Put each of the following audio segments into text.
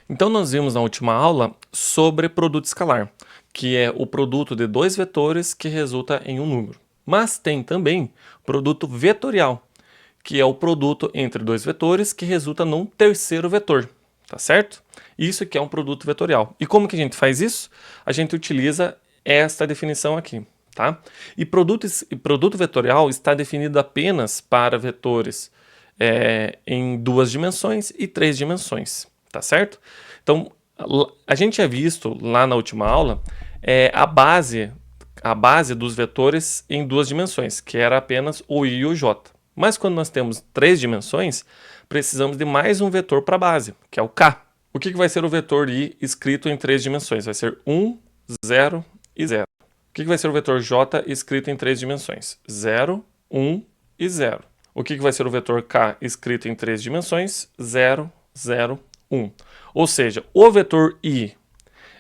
Então nós vimos na última aula sobre produto escalar, que é o produto de dois vetores que resulta em um número. Mas tem também produto vetorial, que é o produto entre dois vetores que resulta num terceiro vetor, tá certo? Isso que é um produto vetorial. E como que a gente faz isso? A gente utiliza esta definição aqui, tá? E produto vetorial está definido apenas para vetores em 2 dimensões e 3 dimensões, tá certo? Então, a gente tinha visto lá na última aula a base dos vetores em 2 dimensões, que era apenas o i e o j. Mas quando nós temos 3 dimensões, precisamos de mais um vetor para a base, que é o k. O que vai ser o vetor i escrito em 3 dimensões? Vai ser 1, 0 e 0. O que vai ser o vetor j escrito em 3 dimensões? 0, 1 e 0. O que vai ser o vetor k escrito em 3 dimensões? 0, 0, 1. Ou seja, o vetor i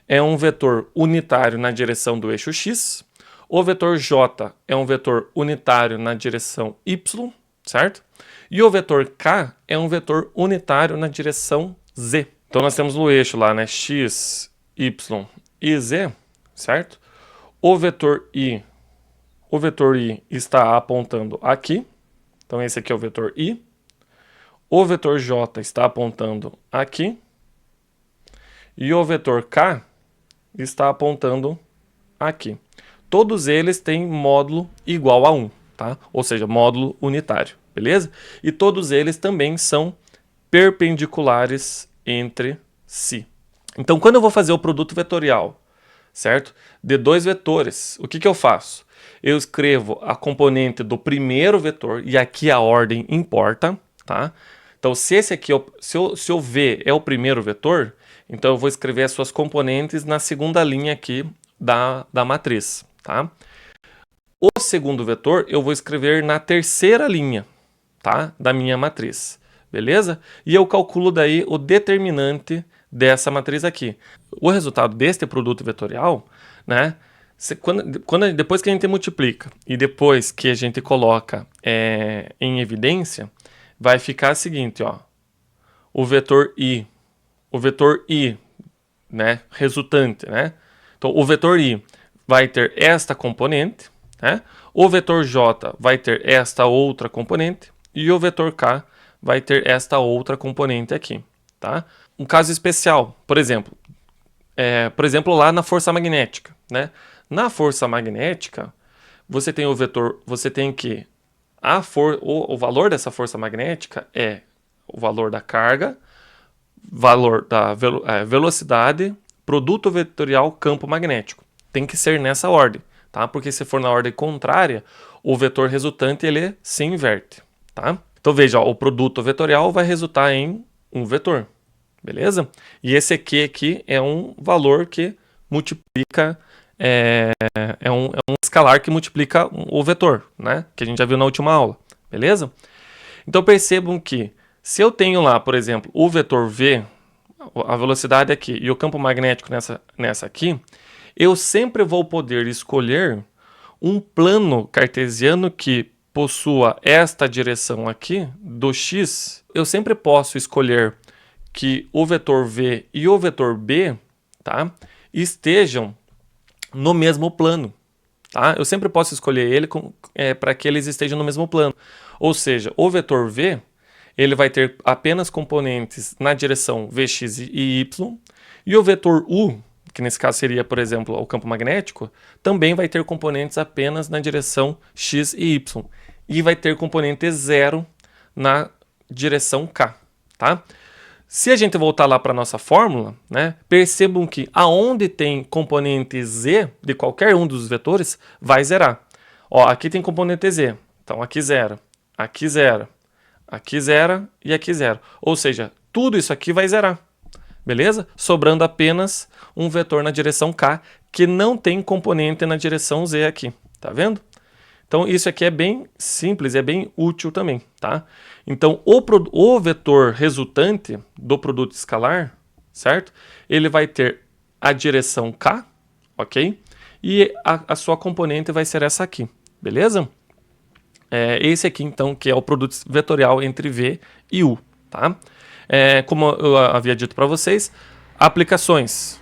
é um vetor unitário na direção do eixo x, o vetor j é um vetor unitário na direção y, certo? E o vetor k é um vetor unitário na direção z. Então nós temos no eixo lá, né, x, y e z, certo? O vetor i está apontando aqui. Então esse aqui é o vetor i. O vetor j está apontando aqui. E o vetor k está apontando aqui. Todos eles têm módulo igual a 1, tá? Ou seja, módulo unitário, beleza? E todos eles também são perpendiculares entre si. Então, quando eu vou fazer o produto vetorial, certo? De dois vetores, o que eu faço? Eu escrevo a componente do primeiro vetor, e aqui a ordem importa, tá? Então, se esse aqui, se o v é o primeiro vetor, então eu vou escrever as suas componentes na segunda linha aqui da matriz, tá? O segundo vetor eu vou escrever na terceira linha, tá? Da minha matriz, beleza? E eu calculo daí o determinante dessa matriz aqui. O resultado deste produto vetorial, né? Depois que a gente multiplica e depois que a gente coloca em evidência, vai ficar o seguinte, ó. O vetor i, né, resultante, né? Então, o vetor i vai ter esta componente, né? O vetor j vai ter esta outra componente e o vetor k vai ter esta outra componente aqui, tá? Um caso especial, por exemplo lá na força magnética, né? Na força magnética, você tem o vetor, você tem que o valor dessa força magnética é o valor da carga, valor da velocidade, produto vetorial, campo magnético. Tem que ser nessa ordem, tá? Porque se for na ordem contrária, o vetor resultante ele se inverte, tá? Então veja, ó, o produto vetorial vai resultar em um vetor, beleza? E esse aqui é um valor que multiplica, é um escalar que multiplica o vetor, né? Que a gente já viu na última aula, beleza? Então percebam que se eu tenho lá, por exemplo, o vetor v, a velocidade aqui, e o campo magnético nessa aqui, eu sempre vou poder escolher um plano cartesiano que possua esta direção aqui do x. Eu sempre posso escolher que o vetor v e o vetor b, tá, estejam no mesmo plano. Tá? Eu sempre posso escolher ele para que eles estejam no mesmo plano. Ou seja, o vetor v ele vai ter apenas componentes na direção vx e y, e o vetor u, que nesse caso seria, por exemplo, o campo magnético, também vai ter componentes apenas na direção x e y, e vai ter componente zero na direção k, tá? Se a gente voltar lá para a nossa fórmula, né, percebam que aonde tem componente z de qualquer um dos vetores, vai zerar. Ó, aqui tem componente z, então aqui zero, aqui zero, aqui zero e aqui zero. Ou seja, tudo isso aqui vai zerar, beleza? Sobrando apenas um vetor na direção k, que não tem componente na direção z aqui, tá vendo? Então isso aqui é bem simples, é bem útil também, tá? Então o vetor resultante do produto escalar, certo? Ele vai ter a direção k, ok? E a sua componente vai ser essa aqui, beleza? Esse aqui então que é o produto vetorial entre v e u, tá? como eu havia dito para vocês, aplicações.